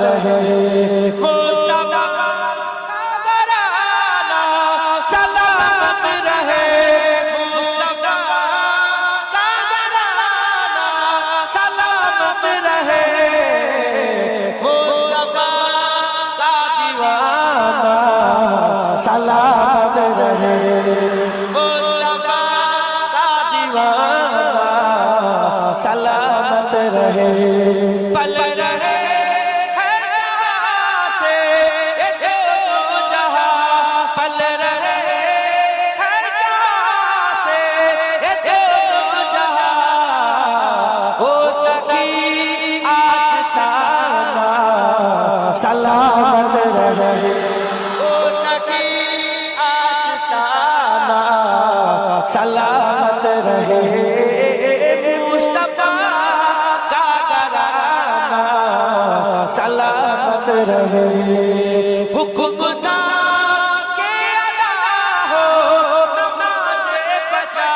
رہے مصطفیٰ کا گھرانہ سلامت رہے مصطفیٰ کا گھرانہ سلامت رہے مصطفیٰ کا دیوانہ سلامت رہے مصطفیٰ کا دیوانہ سلامت رہے پل رہے ہے جہاں سے یہ دو جہاں پل رہے ہے جہاں سے یہ دو جہاں ہو سکی آستانہ سلامت رہے ہو سکی آستانہ سلامت رہے سلامت رہے حکم تھا کہ ادا ہو نماز 50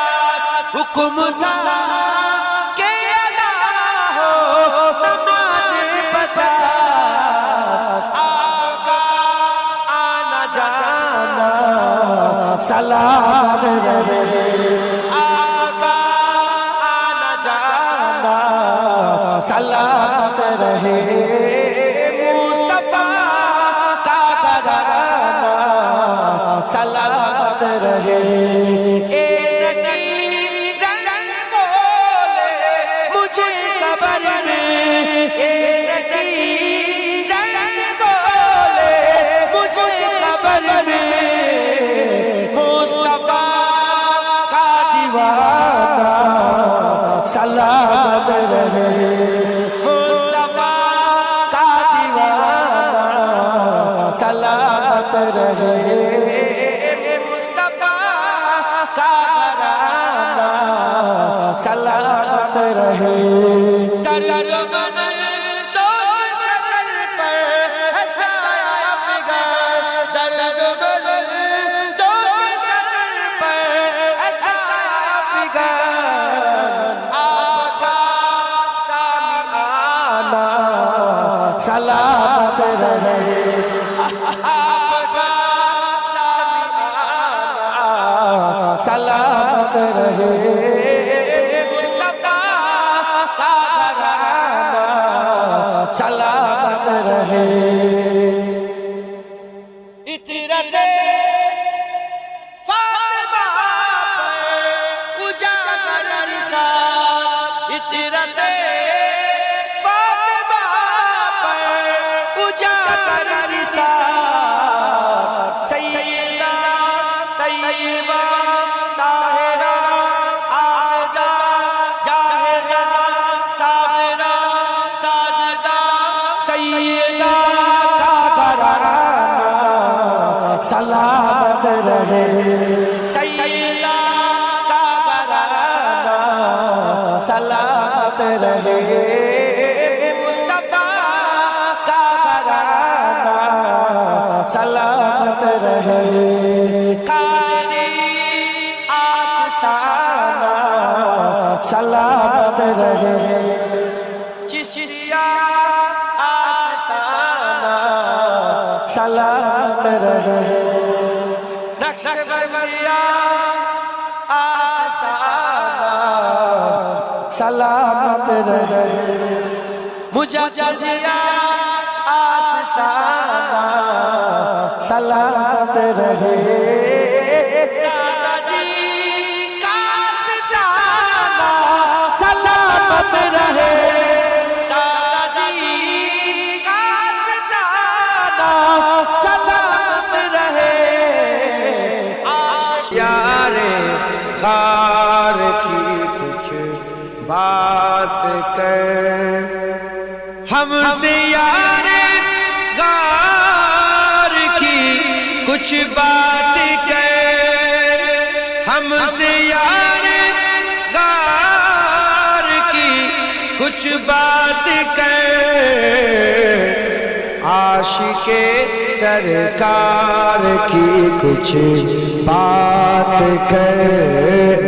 حکم تھا کہ ادا ہو نماز 50 آقا آنا جانا سلامت رہے آقا آنا جانا سلامت رہے سلامت رہے ایک رنگ بولے مجھے قبر میں ایک رنگ بولے مجھے قبر میں مصطفیٰ کا دیوانہ سلامت رہے مصطفیٰ کا دیوانہ سلامت رہے سلامت رہے درد من دو سر پر سایہ فغان درد من دو سر پر سایہ فغان آقا سامیانہ سلامت رہے آقا سامیانہ سلامت رہے سلامت رہے اطرت فاطمہ پر اجاگر رسالت اطرت فاطمہ پر اجاگر رسالت سیدہ طیبہ طاہرہ عابدہ جاہدہ صابرہ سیدہ کا گھرانہ سلامت رہے سیدہ کا گھرانہ سلامت رہے مصطفیٰ کا گھرانہ سلامت رہے قادری آستانہ سلامت رہے چشتیہ سلامت رہے نقشبندیہ آستانہ سلامت رہے مجددیہ آستانہ سلامت رہے دادا جی کا آستانہ سلامت رہے سلامت رہے یار غار کی کچھ بات کر ہم سے یار غار کی کچھ بات کر ہم سے یار غار کی کچھ بات کر عاشق سرکار کی کچھ بات کر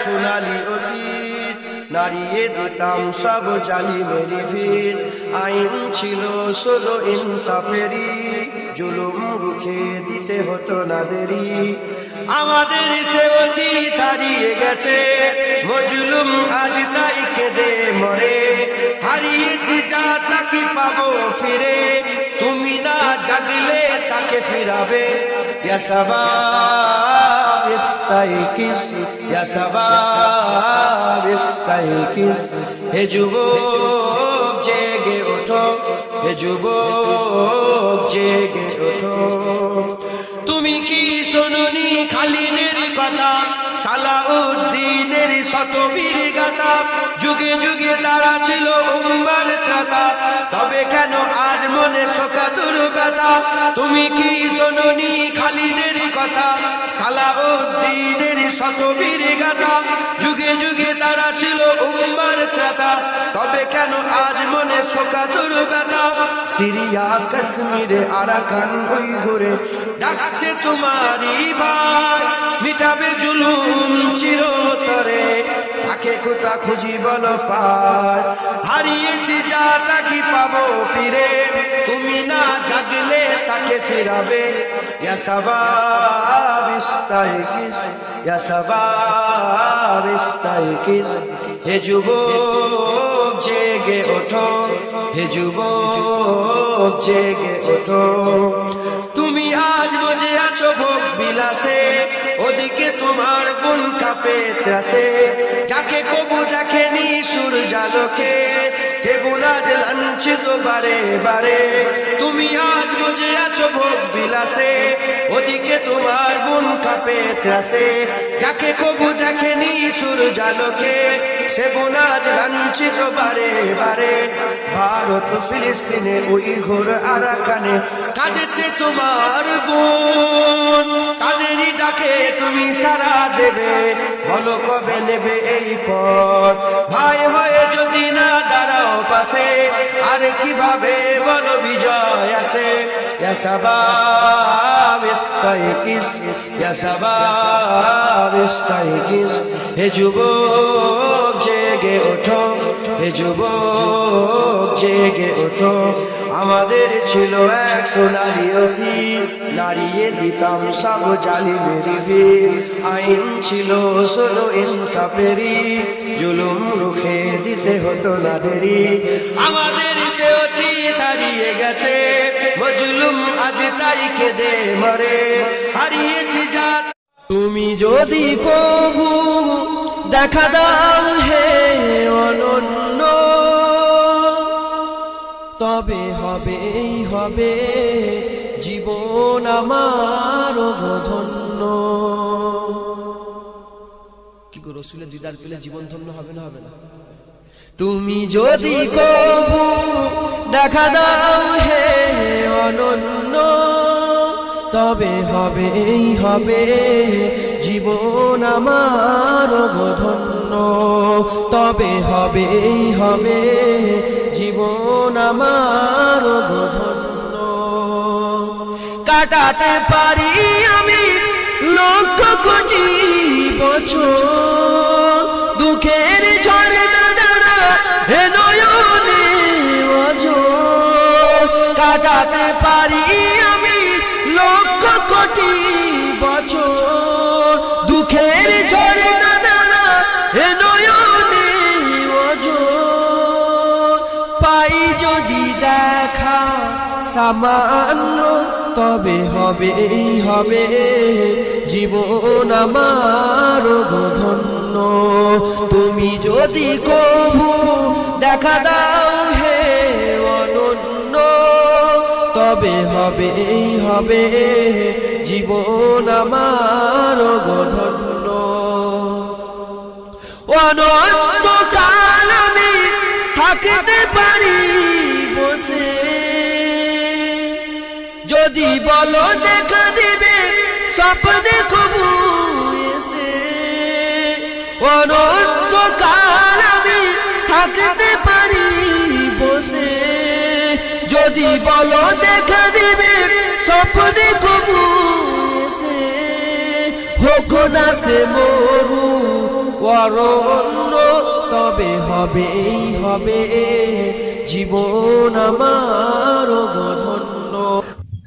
সোনালি অতীত নাড়িয়ে দিতাম সব জালিমেরই ভিড়। আইন ছিল শুধু ইনসাফেরই, জুলুম রুখে দিতে হতো না দেরি। আমাদের সে অতীত হারিয়ে গেছে, মজলুম আজ তাই কেঁদে মরে। হারিয়েছি যা তাকে পাবো ফিরে, তুমি না জাগলে তাকে ফিরাবে। ইয়া শাবাব ইস্তাইকিস, ইয়া শাবাব ইস্তাইকিস। হে যুবক জেগে ওঠো, হে যুবক জেগে ওঠো। তুমি কি শোনোনি খালিদের কথা, সালাউদ্দিনের শতবীর গাথা, যুগে যুগে তারা ছিল উম্মার ত্রাতা, তবে কেন আজ মনে শোকাতুর ব্যথা? তুমি কি শোনোনি খালিদের কথা, সালাউদ্দিনের শতবীর গাথা, যুগে যুগে তারা ছিল উম্মার ত্রাতা, তবে কেন আজ মনে শোকাতুর ব্যথা? সিরিয়া কাশ্মীরে আরাকান উইঘুরে ডাকছে তোমারই ভাই, মিটাবে জুলুম চিরতরে, তাকে কোথা খুঁজি বলো পায়? হারিয়েছি যা তা কি পাবো ফিরে, তুমি না জাগলে তাকে ফিরাবে। ইয়া শাবাব ইস্তাইকিস, ইয়া শাবাব ইস্তাইকিস, হে যুবক জেগে ওঠো, হে যুবক জেগে ওঠো। তুমি আজ বজে আছো ভোগ বিলাসে, ওদিকে তোমার গুণ কাঁপে ত্রাসে, যাকে কবু দেখেনি সূর্যালোকে, সে বুলাজ লাঞ্ছিত বারে বারে। তুমি আজ বজে আছো ভোগ বিলাসে, ওদিকে তোমার গুণ কাঁপে ত্রাসে, যাকে কবু দেখেনি সূর্যালোকে, সে বুলাজ লাঞ্ছিত বারে বারে। ভারত ফিলিস্তিনে উইঘুর আরাকানে কাঁদেছে তোমার বোন, তাদেরই ডাকে তুমি সাড়া দেবে, বলো কবে নেবে এই পথ? ভাই হয়ে যদি না দাঁড়াও পাশে, আর কিভাবে বলো বিজয় আসে? ইয়া শাবাব ইস্তাইকিস, ইয়া শাবাব ইস্তাইকিস, হে যুবক জেগে ওঠো, হে যুবক জেগে ওঠো। আমাদের ছিল এক সোনালি অতীত, নাড়িয়ে দিতাম সব জালিমের ভিড়, আইন ছিল শুধু ইনসাফেরই, জুলুম রুখে দিতে হতো না দেরি। আমাদের সে অতীত হারিয়ে গেছে, মজলুম আজ তাই কেঁদে মরে, হারিয়েছি যা। তুমি যদি কবু দেখা দাও হে অনন্য, তবে হবেই হবে জীবন আমার ধন্য। কি গো, রসুলের দিদার পেলে জীবন ধন্য হবে না? হবে না? তুমি যদি কবু দেখা দাও হে অনন্য, তবে হবেই হবে জীবন আমার ধন্য, তবে হবেই হবে জীবন আমার ধন্য। কাটাতে পারি আমি লক্ষ কোটি বছর, দুঃখের ঝড়ে দাঁড়া হে নয়নে ওজর। কাটাতে পারি আমি লক্ষ কোটি বছর, দুঃখের ঝড়ে দাঁড়া হে নয়নে ওজর। পাই যদি দেখা সামান্য, তবে হবেই হবে জীবন আমার ধন্য। তুমি যদি কবু দেখা দাও হে অনন্য, তবে হবেই হবে জীবন আমার ধন্য। অনন্তকাল আমি থাকতে পারি বসে, যদি বলো দেখা দিবে স্বপ্নে কবু এসে। অনন্তকাল আমি থাকতে পারি বসে, যদি বলো দেখা দিবে স্বপ্নে কবু এসে। হোক না সে মরু অরণ্য, তবে হবেই হবে জীবন আমার ধন্য।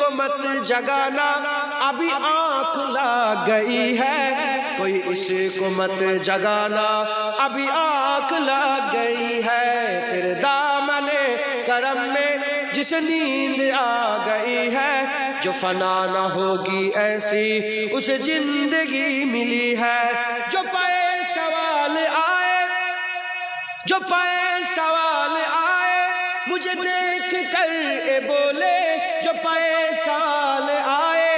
کو مت جگانا ابھی آنکھ لگ گئی ہے، کوئی اس کو مت جگانا ابھی آنکھ لگ گئی ہے، تیرے دامن کرم میں جس نیند آ گئی ہے، جو فنا نہ ہوگی ایسی اسے زندگی ملی ہے، جو پائے سوال آئے، جو پائے سوال آئے مجھے دیکھ کر اے بولے، جو پائے سوال آئے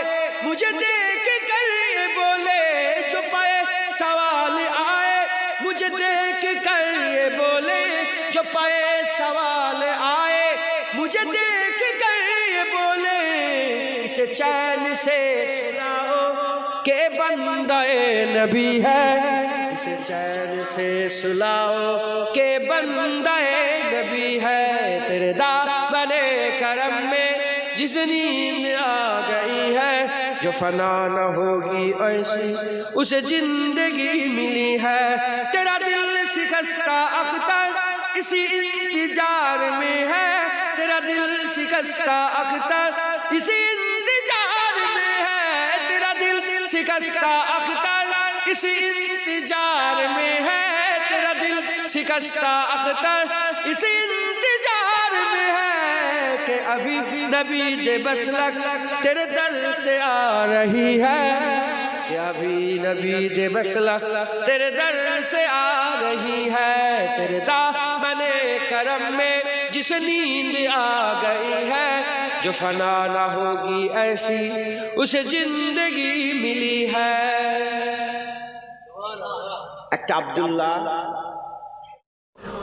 مجھے دیکھ کر اے بولے، جو پائے سوال آئے مجھے دیکھ کر اے بولے، جو پائے سوال آئے مجھے دیکھ کر اے بولے، اسے چین سے سناؤ کہ بندہ نبی ہے، اسے چین سے سلاؤ کہ بندہ نبی ہے، تیرے دامن کرم میں جس نیند آ گئی ہے، جو فنا نہ ہوگی ایسی اسے زندگی ملی ہے، تیرا دل شکستہ اختر اسی انتظار میں ہے، تیرا دل شکستہ اختر اسی انتظار میں ہے، تیرا دل شکستہ اختر اسی انتظار میں ہے، تیرا دل شکستہ اختر اسی انتظار میں ہے، کہ ابھی نبی دے بسلک تیرے در سے آ رہی ہے، کہ ابھی نبی دے بسلک تیرے در سے آ رہی ہے، تیرے دامن کرم میں جس نیند آ گئی ہے، جو فنا نہ ہوگی ایسی اسے زندگی ملی ہے۔ ایک عبداللہ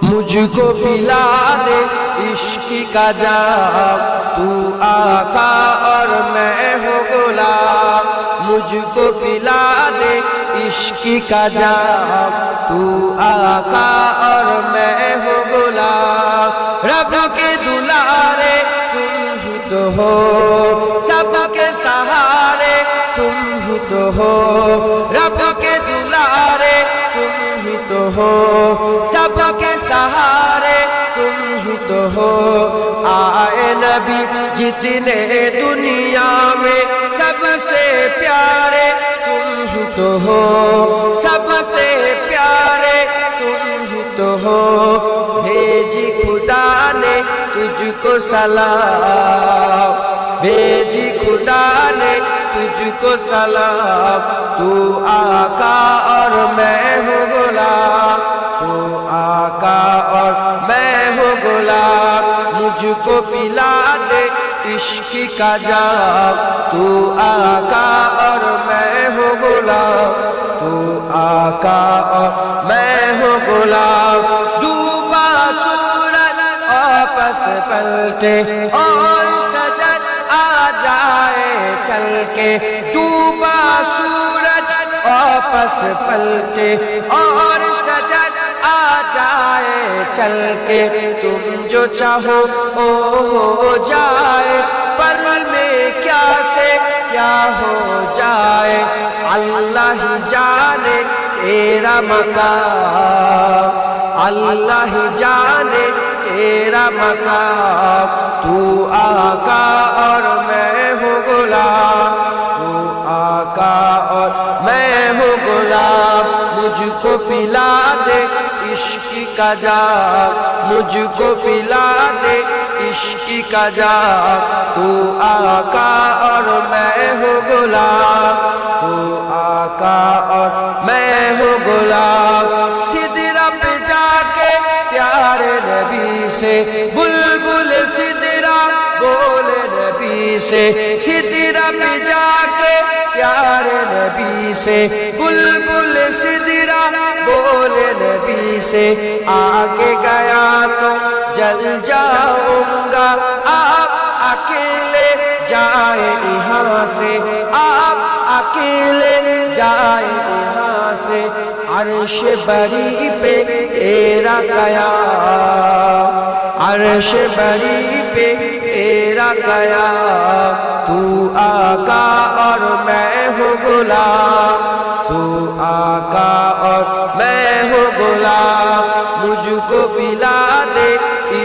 مجھ کو پلا دے عشق کا جام، تو آقا اور میں ہوں غلام، مجھ کو پلا دے عشق کا جام، تو آقا اور میں ہوں غلام، رب کے دلارے تم ہی تو ہو، سب کے سہارے تم ہی تو ہو، رب کے دلارے تم ہی تو ہو، سب کے سہارے تم ہی تو ہو، آئے نبی جتنے دنیا میں سب سے پیارے تم ہی تو ہو، سب سے پیارے تم ہی تو ہو، بھیجی خدا نے تجھ کو سلام، بھیجی خدا نے تجھ کو سلام، تو آقا اور میں ہوں غلام، تو آقا اور میں ہوں غلام، مجھ کو پلا دے عشق کا جام، تو آقا اور میں ہوں غلام، تو آقا اور میں ہوں غلام، ڈوبا سورج واپس پلٹے اور سجد آ جائے چل کے، ڈوبا سورج واپس پلٹے اور سجد آ جائے چل کے، تم جو چاہو ہو جائے، پل میں کیا سے کیا ہو جائے، اللہ ہی جانے تیرا مقام، اللہ ہی جانے تیرا مقام، تو آقا اور میں ہوں غلام، تو آقا اور میں ہوں غلام، مجھ کو پلا دے عشق کا جام، مجھ کو پلا دے عشق کا جام، تو آقا اور میں ہوں غلام، تو آقا اور میں ہوں غلام، سدرہ پہ جا کے پیارے نبی سے بلبل سدرہ بولے نبی سے، سدرہ پہ جا کے پیارے نبی سے بلبل سدرہ بولے نبی سے، آگے گیا تو جل جاؤں گا، آپ اکیلے جائے یہاں سے، آپ اکیلے جائے یہاں سے، عرش بری پہ تیرا قیام، عرش بری پہ تیرا قیام، تو آقا اور میں ہوں غلام، تو آقا اور میں ہوں غلام، مجھ کو پلا دے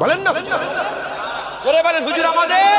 বলেন না করে বলেন হুজুর আমাদের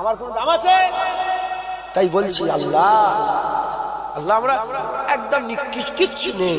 আমার কোনো দাম আছে? তাই বলছি আল্লাহ আল্লাহ আমরা একদম কিচ্ছু নেই।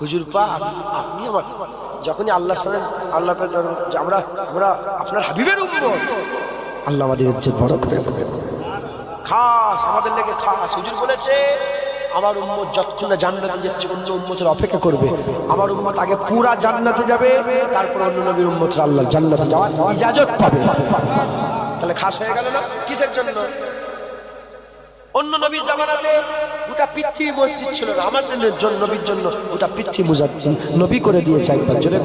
হুজুর পাক, আপনি আমার যখনই আল্লাহ শোনেন আল্লাহ আমরা আমরা আপনার হাবিবের উম্মত, আল্লাহ আমাদের ইজ্জত বড় করে খাস আমাদের লেগে খাস। হুজুর বলেছে আমার উম্মত যতক্ষণ না জান্নাতে যাচ্ছে অন্য উম্মতের অপেক্ষা করবে, আমার উম্মত আগে পুরা জান্নাতে যাবে, তারপর অন্য নবীর উম্মতরা আল্লাহর জান্নাতে যাওয়ার ইজাজত পাবে। তাহলে খাস হয়ে গেল না? কিসের জন্য? অন্য নবীর জামানাতে গোটা পৃথিবী মসজিদ ছিল না, আমাদের জন্য নবীর জন্য গোটা পৃথিবী মুজাদ্দিদ নবী করে দিয়েছে একবার জোরে।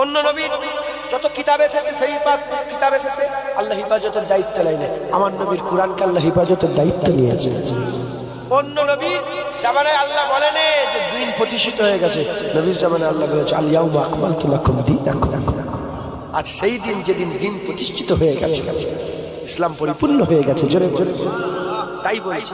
অন্য নবীর যত কিতাব এসেছে সেই কিতাব এসেছে আল্লাহ হিফাজতের দায়িত্ব নেয়, আমার নবীর কোরআনকে আল্লাহ হিফাজতের দায়িত্ব নিয়েছে। অন্য নবীর জামানায় আল্লাহ বলেন যে দিন প্রতিষ্ঠিত হয়ে গেছে, নবীর জামানায় আল্লাহ বলেছে আল ইয়াউমা আকমালতু লাকুম দীনাকুম। আজ সেই দিন যেদিন দিন প্রতিষ্ঠিত হয়ে গেছে, ইসলাম পরিপূর্ণ হয়ে গেছে। জোরে জোরে তাই বলছি,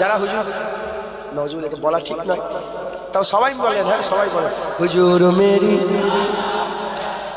যারা হুজুর নজরুলকে বলা ঠিক নয়, তাও সবাই বলেন, হ্যাঁ সবাই বলেন, হুজুর মেরি,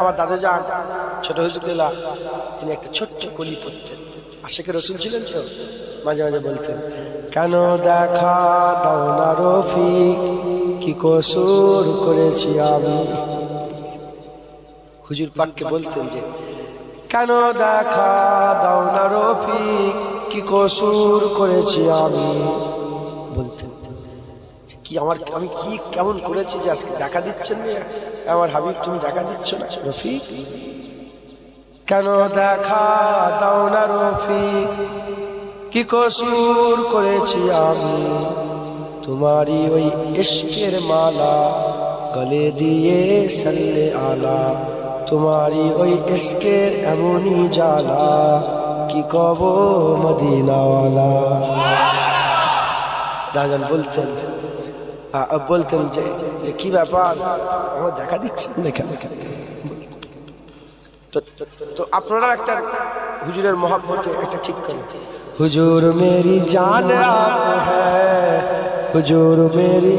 আমার দাদু জান ছোট হুজুরগুলা তিনি একটা ছোট্ট কলি পড়তেন, আশিকে রসুল ছিলেন তো, মাঝে মাঝে বলতেন, কেন দেখা দাও না রফিক কি কসুর করেছি আমি। হুজুর পাককে বলতেন যে কেন দেখা দাও না রফিক কি কসুর করেছি আমি। বলতেন কি আমি কি কেমন করেছি যে আজকে দেখা দিচ্ছেন না আমার হাবিব, তুমি দেখা দিচ্ছ না রফিক, কেন দেখা দাও না রফিক কি কসুর করেছি আমি। তোমারই ওই ইশকের মালা গলে দিয়ে সাল্লে আলা, তোমারই ওই ইশকের এমনই জ্বালা কি কব মদিনাওয়ালা। দাদান বলতেন, বলতেন যে কি ব্যাপার আমার দেখা দিচ্ছেন দেখা। তো আপনারা একটা হুজুরের মহব্বতে একটা ঠিক করেন, হুজুর মেরি জান আপ হ্যায়, হুজুর মেরি,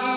কি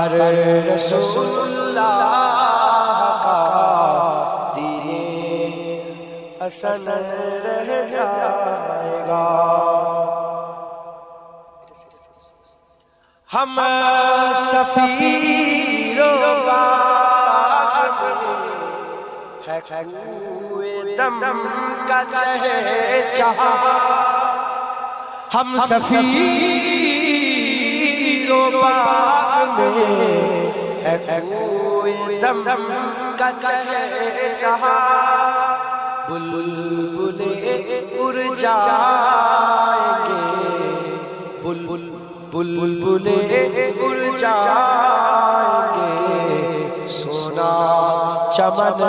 پر رسول اللہ کا دین حسن رہ جائے گا. ہم سفیر و باغ ہے کوئے دم کا چہچہا. ہم سفیر و باغ ہے کوئے دم کا چہچہا. بلبلیں اڑ جائیں گے، بلبلیں اڑ جائیں گے، سونا چمن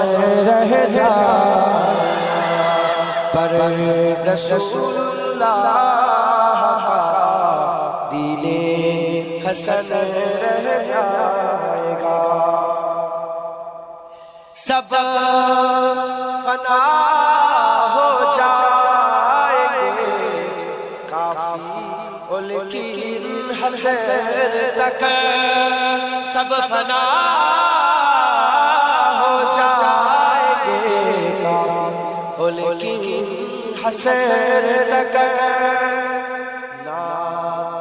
رہ جائے پر رسول اللہ کا دین حسن رہ جائے گا. سب فنا ہو جائیں گے، کافی لیکن حسرت سب فنا ہو جائیں گے، کافی لیکن حسرت نام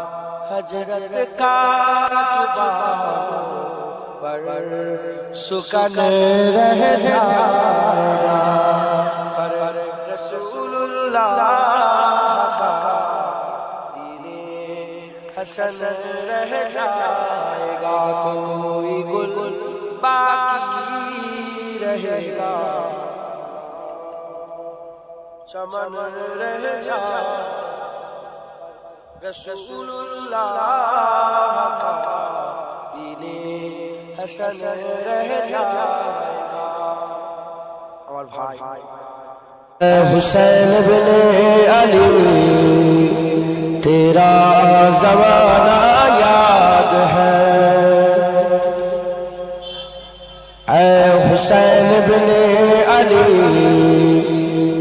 حضرت کا زبان پر سکن رہ جائے گا پر رسول اللہ کا دین حسن رہ جائے گا. کوئی گل باقی رہے گا، چمن رہ جائے رسول اللہ کا دین حسن رہ جائے گا. اور بھائی حسین بن علی تیرا زمانہ یاد ہے، اے حسین بن علی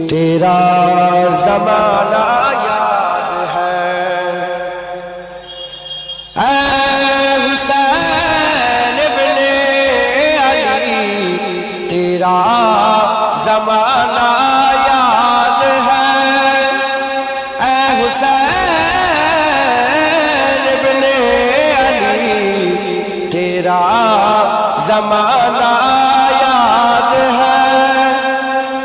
تیرا زمانہ یاد ہے. اے حسین بن علی تیرا زمانہ یاد ہے. اے حسین بن علی تیرا زمانہ یاد ہے.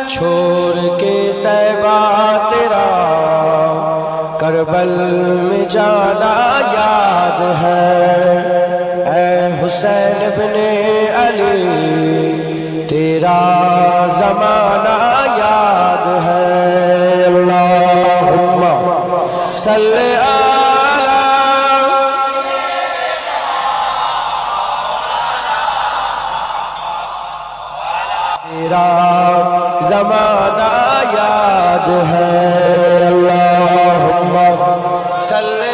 چھوڑ کے طیبہ تیرا کربل میں جانا یاد ہے. اے حسین بن علی تیرا زمانہ یاد ہے. اللہم صلی تیرا زمانہ یاد ہے. اللہم صلی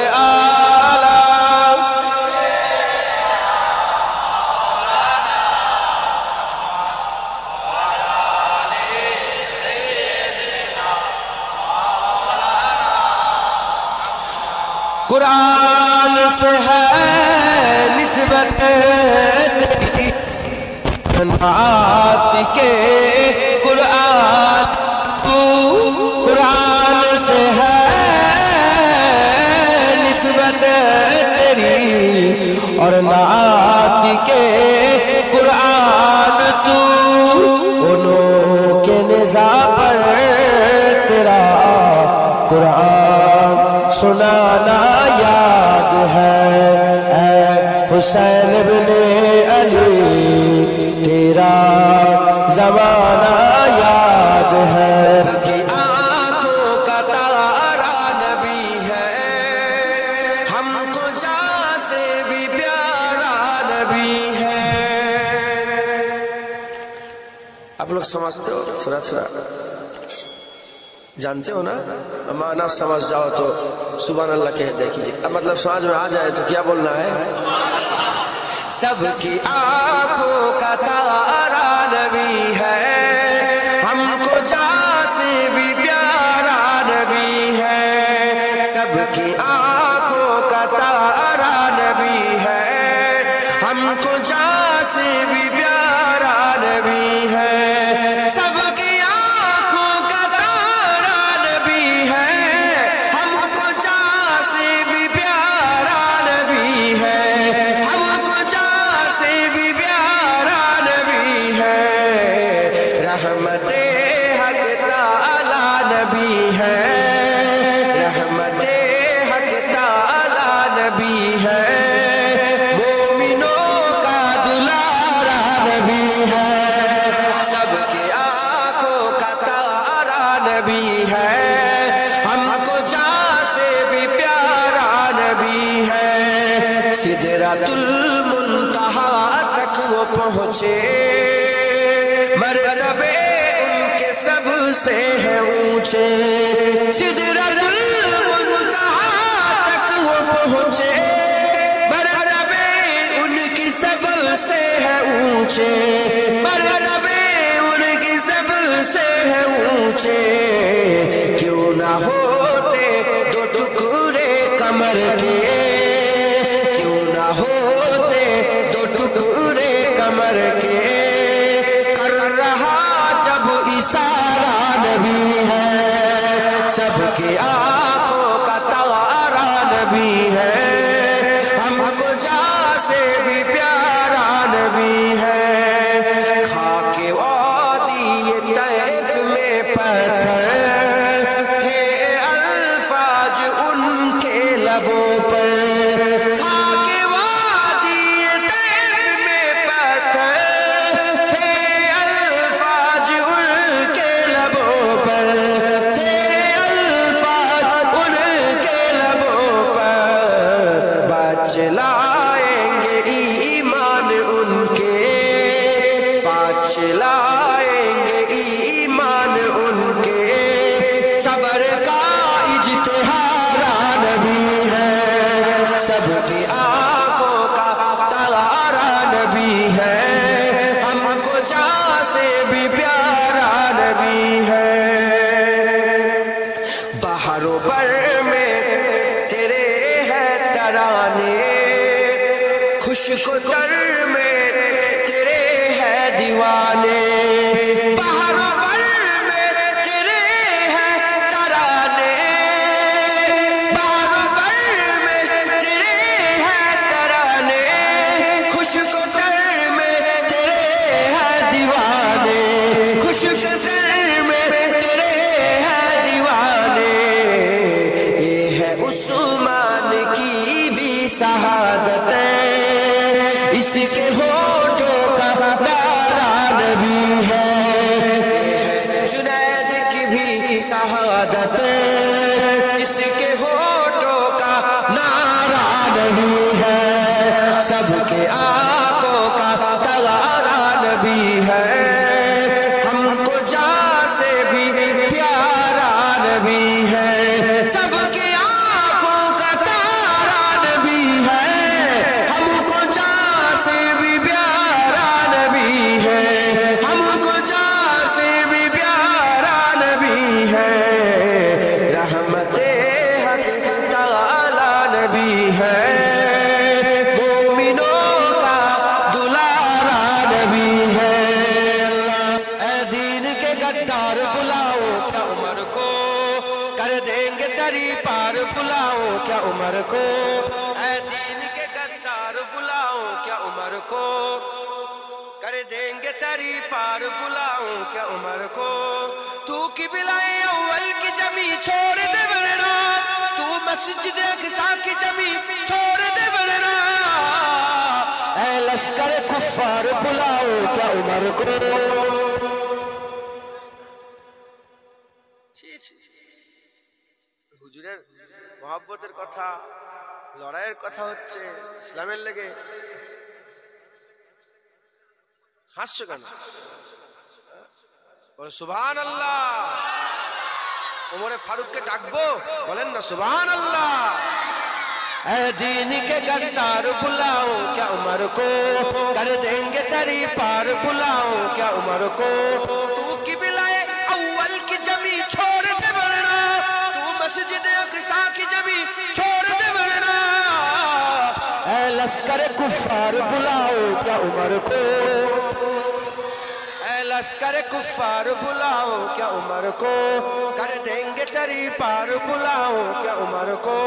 قرآن سے ہے نسبت تیری، نعت کے قرآن تو قرآن سے ہے نسبت تیری، اور نعت کے قرآن تو انہوں کے نظام پر تیرا قرآن سنانا یاد ہے. اے حسین بن علی تیرا زمانہ یاد ہے. کی آنکھوں کا تارا نبی ہے، ہم کو جاں سے بھی پیارا نبی ہے. آپ لوگ سمجھتے ہو؟ تھوڑا تھوڑا جانتے ہو نا؟ معنی سمجھ جاؤ تو سبحان اللہ کہہ دیکھیے. اب مطلب سمجھ میں آ جائے تو کیا بولنا ہے؟ سب کی آنکھوں کا تارا نبی ہے، ہم کو جاں سے بھی پیارا نبی ہے. سب کی آنکھوں کا تارا نبی ہے، ہم رحمت حق تعالی نبی ہے، رحمت حق تعالی نبی ہے، مومنوں کا دلارا نبی ہے، سب کی آنکھوں کا تارا نبی ہے، ہم کو جان سے بھی پیارا نبی ہے، سدرۃ المنتہا تک وہ پہنچے، مرتبے ان کے سب سے ہیں اونچے، سدرۃ المنتہا تک وہ پہنچے، مرتبے ان کی سب سے ہیں اونچے، مرتبے ان کی سب سے ہیں اونچے، کیوں نہ ہوتے دو ٹکڑے کمر کے، کیوں نہ ہوتے دو ٹکڑے کمر کے، کر رہا جب اشارہ نبی ہے، سب کی آنکھوں کا تارا نبی ہے، ہم کو جان سے بھی پیارا نبی ہے، خاک وادی طیف میں پتھر تھے الفاظ ان کے لبوں پر، خاک وادی طیف میں پتھر تھے الفاظ ان کے لبوں پر، تھے الفاظ ان کے لبوں پر، بچلائیں گے ایمان ان کے، بچلائیں گے ایمان ان کے، صبر کا اجتہارا نبی ہے، سب کی آنکھوں کا تارا نبی ہے، ہم کو جان سے بھی پیارا نبی ہے، بحر و بر میں تیرے ہے ترانے، خشک و تر میں تیرے ہے دیوانے، بحر و بر میں تیرے ہے ترانے، بحر و بر میں تیرے ہے ترانے، خشک و تر میں تیرے ہے دیوانے، خشک و تر میں تیرے ہے دیوانے، یہ ہے عثمان کی بھی شہادت، اس کے ہونٹوں کا نعرہ نبی ہے، یہ ہے جنید کی بھی شہادت، اس کے ہونٹوں کا نعرہ نبی ہے، سب کے آنکھوں کا تارا نبی ہے، ہم کو جان سے بھی پیارا نبی ہے، سب کی آنکھوں کا تارا نبی ہے، ہم کو جان سے بھی پیارا نبی ہے، ہم کو جان سے بھی پیارا نبی ہے، رحمت حق تعالی نبی ہے، مومنوں کا دلارا نبی ہے، اے دین کے غدار بلاؤ کیا عمر کو، کر دیں گے تری پار بلاؤ کیا عمر کو، اے دین کے غدار بلاؤ کیا عمر کو، کر دیں گے تری پار بلاؤ کیا عمر کو، تو کی بلائے اول کی جمی چھوڑ دے ورنہ، تو مسجد اقصی کی جمی چھوڑ دے ورنہ، اے لشکر کفار بلاؤ کیا عمر کو، হুজুরের মহব্বতের কথা, লড়াইয়ের কথা হচ্ছে ইসলামের লেগে, হাসছো কেন? সুবহানাল্লাহ। ওমরে ফারুককে ডাকবো, বলেন না সুবহানাল্লাহ। اے دین کے غدار بلاؤ کیا عمر کو، کر دیں گے تری پار بلاؤ کیا عمر کو، تو کی بلائے اول کی جمی چھوڑ دے ورنہ، تو مسجد اقصی کی جمی چھوڑ دے ورنہ، اے لشکر کفار بلاؤ کیا عمر کو، اے لشکر کفار بلاؤ کیا عمر کو، کر دیں گے تری پار بلاؤ کیا عمر کو،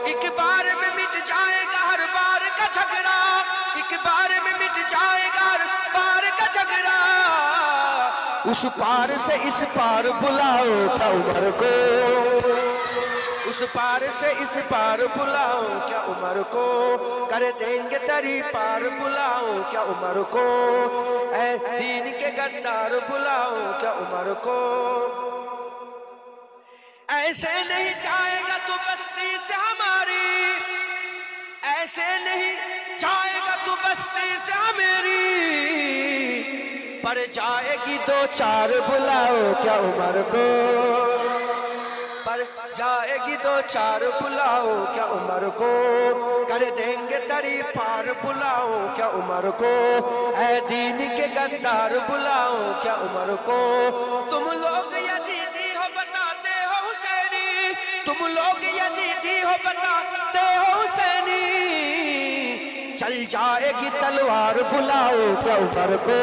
ایک بار میں مٹ جائے گا ہر بار کا جھگڑا، ایک بار میں مٹ جائے گا ہر بار کا جھگڑا اس پار سے اس پار بلاؤ کیا عمر کو اس پار سے اس پار بلاؤ کیا عمر کو کر دیں گے تری پار بلاؤ کیا عمر کو اے دین کے غدار بلاؤ کیا عمر کو ایسے نہیں جائے گا تو بستی سے ہماری ایسے نہیں جائے گا تو بستی سے ہماری پر جائے گی دو چار بلاؤ کیا عمر کو پر جائے گی دو چار بلاؤ کیا عمر کو کر دیں گے تری پار بلاؤ کیا عمر کو اے دین کے غدار بلاؤ کیا عمر کو تم لوگ یزیدی ہو بتاتے ہو حسینی تم لوگ یزیدی ہو بتاتے ہو حسینی چل جائے گی تلوار بلاؤ کیا عمر کو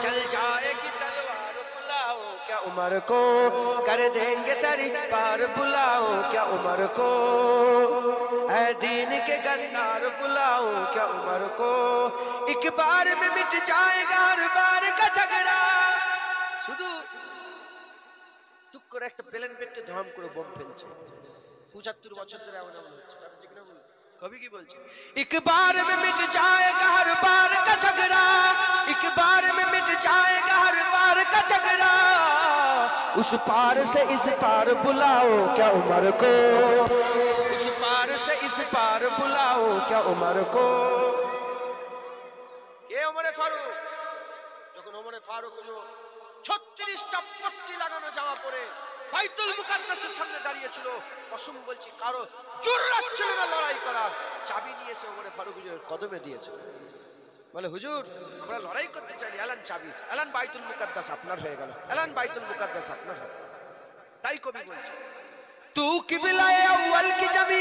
چل جائے گی تلوار بلاؤ کیا عمر کو کر دیں گے تری پار بلاؤ کیا عمر کو اے دین کے غدار بلاؤ کیا عمر کو ایک بار میں مٹ جائے گا ہر بار کا جھگڑا শুধু টুক করে একটা প্লেন পেটকে ধরাম করে বম ফেলছে ৭৫ বছর ধরে এমন এমন হচ্ছে কথা ঠিক না বল কবি কি বলছে ایک بار میں مٹ جائے گا ہر بار کا جھگڑا ایک بار میں مٹ جائے گا ہر بار کا جھگڑا اس پار سے اس پار بلاؤ کیا عمر کو اس پار سے اس پار بلاؤ کیا عمر کو یہ عمر فاروق যখন عمر فاروق হলো 36টা পট্টি লাগানো জামা পরে বাইতুল মুকাদ্দাসের সামনে দাঁড়িয়ে ছিল কসম বলছি কারো জুররাত ছিল না লড়াই করার চাবি নিয়ে এসে ওমর ফারুক হুজুরের কদমে দিয়েছে বলে হুজুর আমরা লড়াই করতে চাই এলান চাবি এলান বাইতুল মুকাদ্দাস আপনার হয়ে গেল এলান বাইতুল মুকাদ্দাস আপনার হয়ে তাই কবি বলছে তু কিবলায়ে আউয়াল কি জমি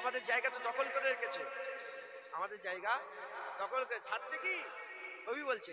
আমাদের জায়গা তো দখল করে রেখেছে আমাদের জায়গা দখল করে ছাড়ছে কি কবি বলছে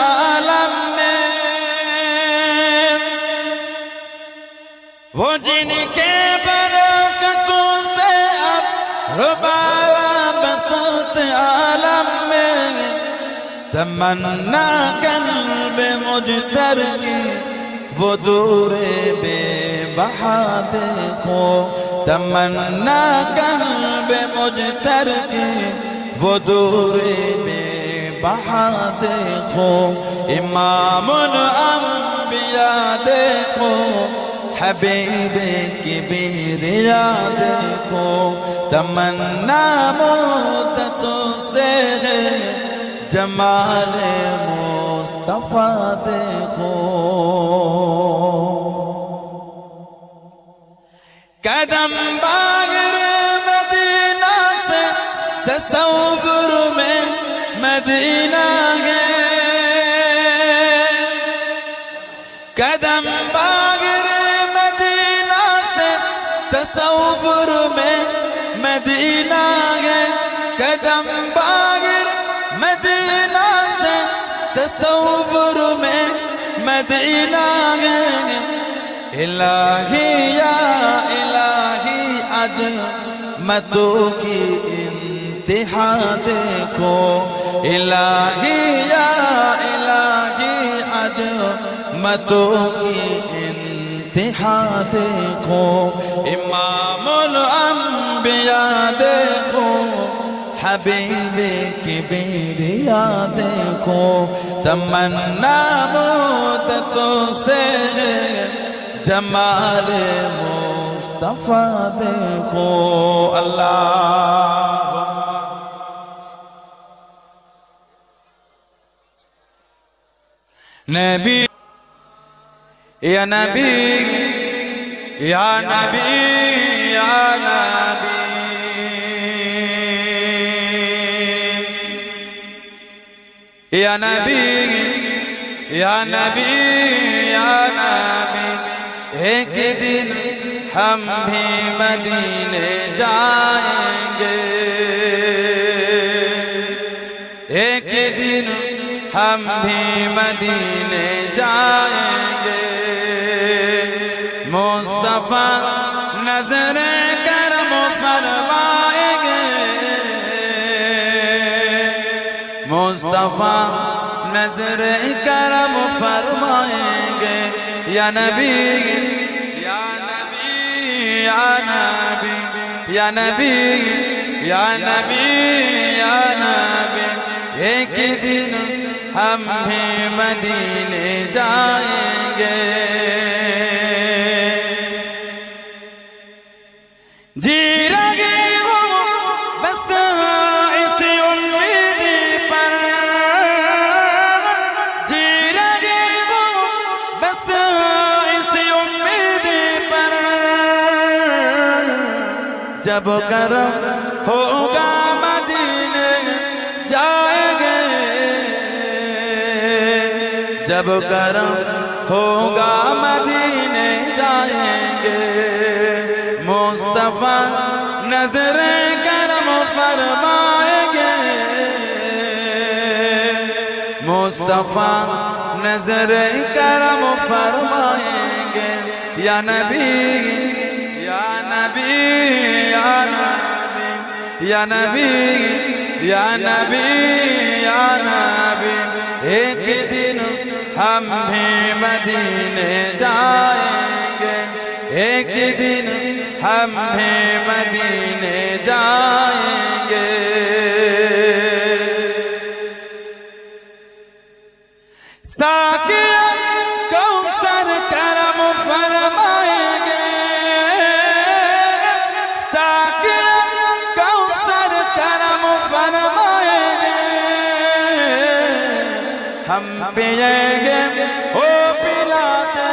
عالم میں وہ جن کے برکتوں سے اب ربایا بسط عالم میں تمنا قلب مجتر کی وہ دور بے بہا دیکھو تمنا قلب مجتر کی وہ دور بے بہا دیکھو امام الانبیاء دیکھو حبیب کبریا دیکھو تمنا مدتوں سے ہے جمال مصطفیٰ دیکھو قدم باغر مدینہ سے تصور میں مدینہ گئے قدم باغر مدینہ سے تصور میں مدینہ گئے قدم باغر مدینہ سے تصور میں مدینہ گئے الہی یا الہی عظمتوں کی انتہا دیکھو الہی یا الہی عظمتوں کی انتہا دیکھو امام الانبیاء دیکھو حبیب کبریا دیکھو تمنا مدتوں سے جمال مصطفیٰ دیکھو اللہ نبی یا نبی یا نبی یا نبی یا نبی یا نبی یا نبی ایک دن ہم بھی مدینے جائیں گے ایک دن ہم بھی مدینے جائیں گے مصطفیٰ نظر کرم فرمائیں گے مصطفیٰ نظر کرم فرمائیں گے یا نبی یا نبی یا نبی یا نبی یا نبی یا نبی ایک دن ہم بھی مدینے جائیں گے جی رہے ہو بس اسی امید پر جی رہے ہو بس اسی امید پر جب کرم ہوگا مدینے جائیں گے جب کرم ہوگا مدینے جائیں گے مصطفیٰ نظر کرم فرمائیں گے مصطفیٰ نظر کرم فرمائیں گے یا نبی یا نبی یا نبی یا نبی یا نبی یا نبی ایک دن ہم بھی مدینے جائیں گے ایک دن ہم بھی مدینے جائیں گے ساقیہ کوثر کرم فرمائیں گے ساقیہ کوثر کرم فرمائیں گے ہم پیئیں گے وہ پلاتے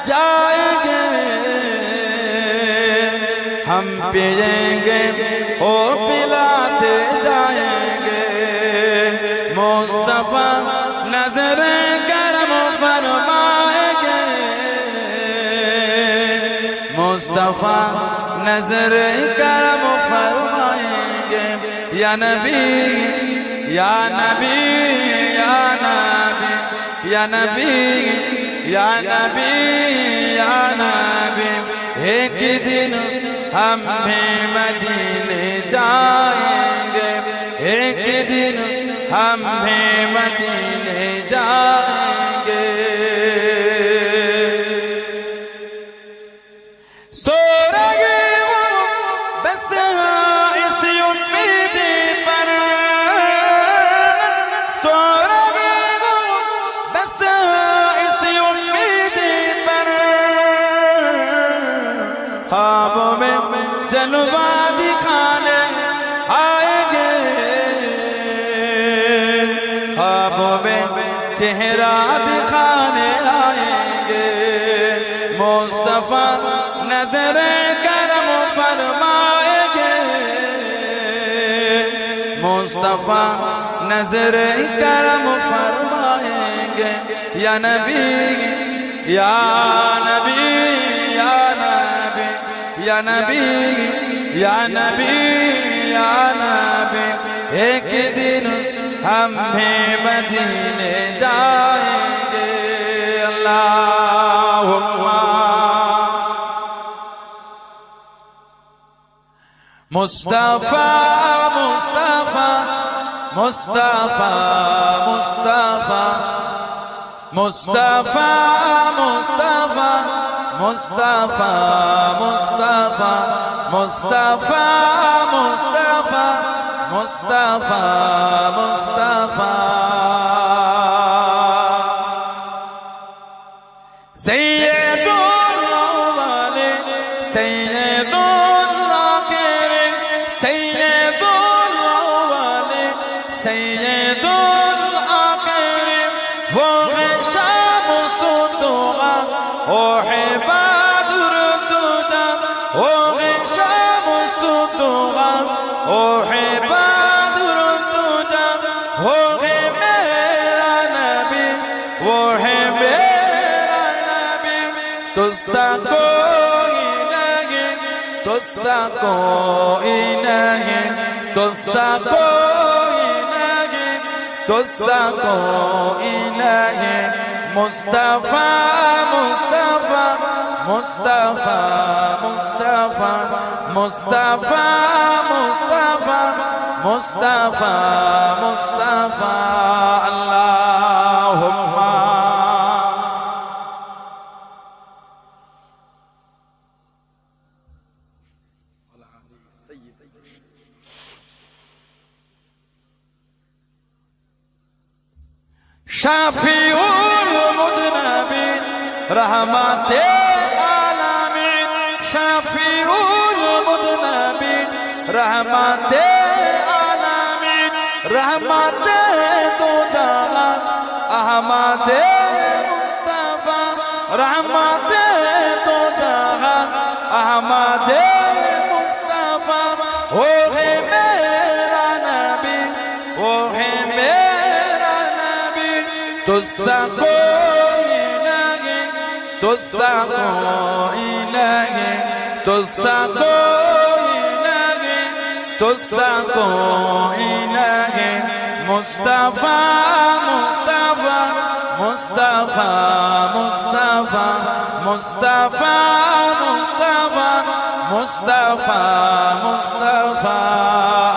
جائیں گے ہم پیئیں گے وہ پلاتے جائیں گے مصطفیٰ نظر کرم فرمائیں گے مصطفیٰ نظر کرم فرمائیں گے یا نبی یا نبی یا نبی یا نبی یا نبی یا نبی ایک دن ہم بھی مدینے جائیں گے ایک دن ہم بھی مدینے جائیں گے سو رہے ہوں بس اس امید پر سو رہے ہوں بس اس امید پر خوابوں میں جلوہ دکھانے آئیں گے خوابوں میں چہرہ دکھانے آئیں گے مصطفیٰ نظر کرم فرمائیں گے مصطفیٰ نظر کرم فرمائیں گے یا نبی یا نبی یا نبی یا نبی یا نبی یا نبی ایک دن ہم بھی مدینے جائیں گے اللہم مصطفیٰ مصطفیٰ مصطفیٰ مصطفیٰ مصطفیٰ مصطفیٰ مصطفیٰ مصطفیٰ مصطفیٰ مصطفیٰ مصطفیٰ مصطفیٰ سید الاولین سید الاخرین سید الاولین سید الاخرین وہ ہے شمس الضحیٰ وہ ہے بدر الدجیٰ وہ ہے شمس الضحیٰ وہ ہے بدر الدجیٰ وہ ہے میرا نبی وہ ہے میرا نبی تجھ سا کوئی نہیں تجھ سا کوئی نہیں تجھ سا کوئی نہیں تجھ سا کوئی نہیں مصطفیٰ مصطفیٰ مصطفیٰ مصطفیٰ مصطفیٰ مصطفیٰ مصطفیٰ مصطفیٰ اللہم شافع المذنبین رحمت عالمین شافع المذنبین رحمت عالمین رحمت دو جہاں احمد مصطفیٰ رحمت دو جہاں احمد مصطفیٰ وہ ہے میرا نبی وہ ہے میرا نبی تجھ سا کوئی نہیں تجھ سا کوئی نہیں تجھ سا کوئی نہیں تجھ سا کوئی نہیں مصطفیٰ مصطفیٰ مصطفیٰ مصطفیٰ مصطفیٰ مصطفیٰ مصطفیٰ مصطفیٰ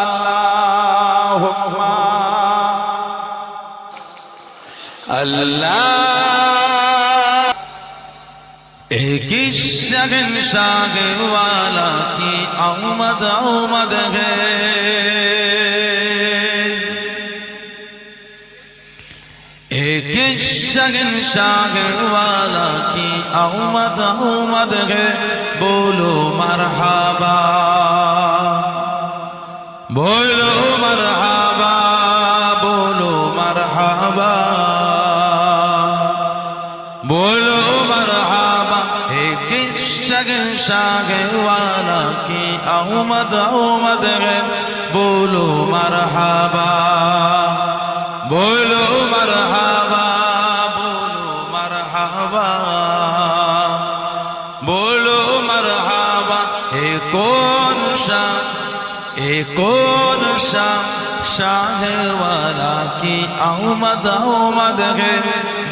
اللہم اللہ ایک شہنشاہ والا کی آمد آمد ہے ایک شہنشاہ والا کی آمد آمد ہے بولو مرحبا بولو مرحبا بولو مرحبا بولو مرحبا ایک شہنشاہ والا کی آمد آمد ہے بولو مرحبا بولو مرحبا بولو مرحبا بولو مرحبا کون شاہ والا کی آمد آمد ہے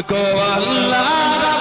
دل کو اللہ